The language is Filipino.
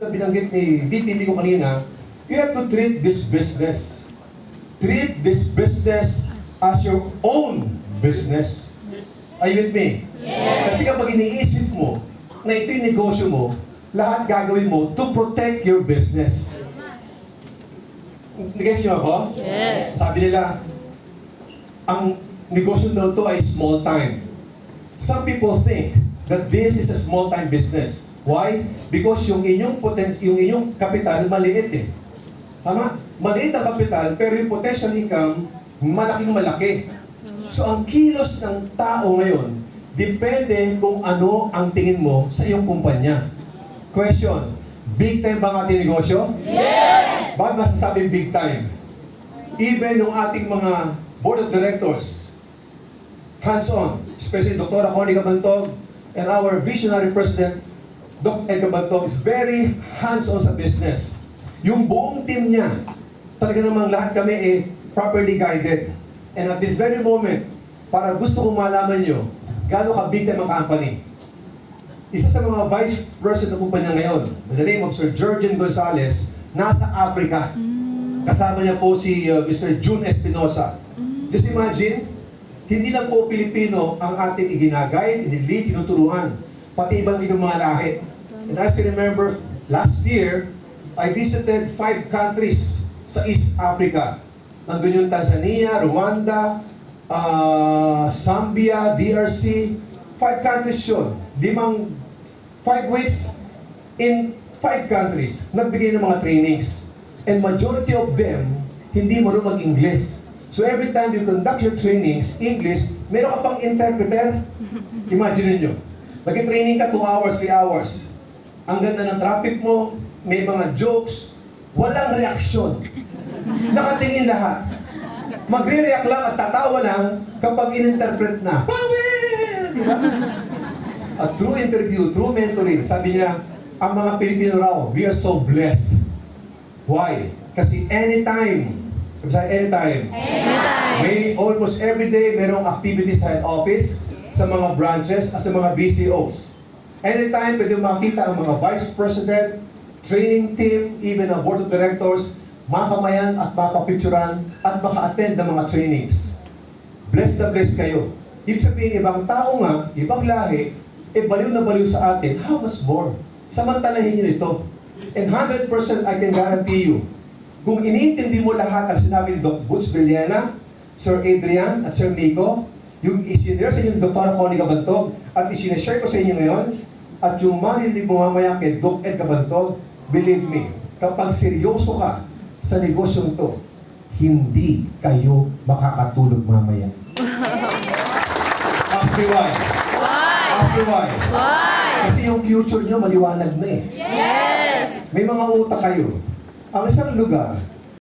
Binanggit ni VP ko kanina, you have to treat this business. Treat this business as your own business. Are you with me? Yes. Kasi kapag iniisip mo na ito yung negosyo mo, lahat gagawin mo to protect your business. Nag-guess nyo ako? Yes. Sabi nila, ang negosyo daw to ay small time. Some people think that this is a small time business. Why? Because yung inyong kapital maliit eh. Tama? Maliit ang kapital, pero yung potential income, malaking malaki. So ang kilos ng tao ngayon, depende kung ano ang tingin mo sa iyong kumpanya. Question, big time ba ang ating negosyo? Yes! Bakit masasabing big time? Even yung ating mga board of directors, hands-on, especially Dr. Connie Cabantog and our visionary president, Dr. Ed Cabantog, is very hands-on sa business. Yung buong team niya, talaga namang lahat kami properly guided. And at this very moment, para gusto kong malaman nyo, gaano ka-big time ang company. Isa sa mga vice president ng kumpanya ngayon, by the name of Sir Georgian Gonzalez, nasa Africa. Kasama niya po si Mr. June Espinosa. Just imagine, hindi lang po Pilipino ang ating iginagay, inilid, tinuturuan, pati ibang mga lahi. And as you remember, last year, I visited 5 countries sa East Africa. Nandun yung Tanzania, Rwanda, Zambia, DRC, 5 countries yun. 5 weeks in 5 countries. Nagbigay ng mga trainings. And majority of them, hindi marunong mag-English. So every time you conduct your trainings, English, meron ka pang interpreter. Imagine niyo. Nag-training ka 2 hours, 3 hours. Ang ganda ng traffic mo, may mga jokes, walang reaksyon. Nakatingin lahat. Magre-react lang at tatawa lang kapag in-interpret na. Pawin! Diba? At through interview, through mentoring, sabi niya, ang mga Pilipino raw, we are so blessed. Why? Kasi anytime, may almost every day, merong activities sa head office, sa mga branches, at sa mga BCOs. Anytime, pwede makita ang mga vice president, training team, even ang board of directors, makamayan at makapicturan at maka-attend ng mga trainings. Blessed na blessed kayo. Ibig sabihin, ibang tao nga, ibang lahi, baliw na baliw sa atin, how much more? Samantalahin nyo ito. And 100% I can guarantee you, kung iniintindi mo lahat ang sinabi ni Doc Butch Villena, Sir Adrian at Sir Nico, yung isinare sa inyo ni Dr. Connie Cabantog, at isinashare ko sa inyo ngayon, at yung marinig mo mamaya kay Doc Ed Cabantog, believe me, kapag seryoso ka sa negosyong to, hindi kayo makakatulog mamaya. Ask me why. Ask me why. Kasi yung future nyo maliwanag na eh. Yes! May mga utak kayo. Ang isang lugar,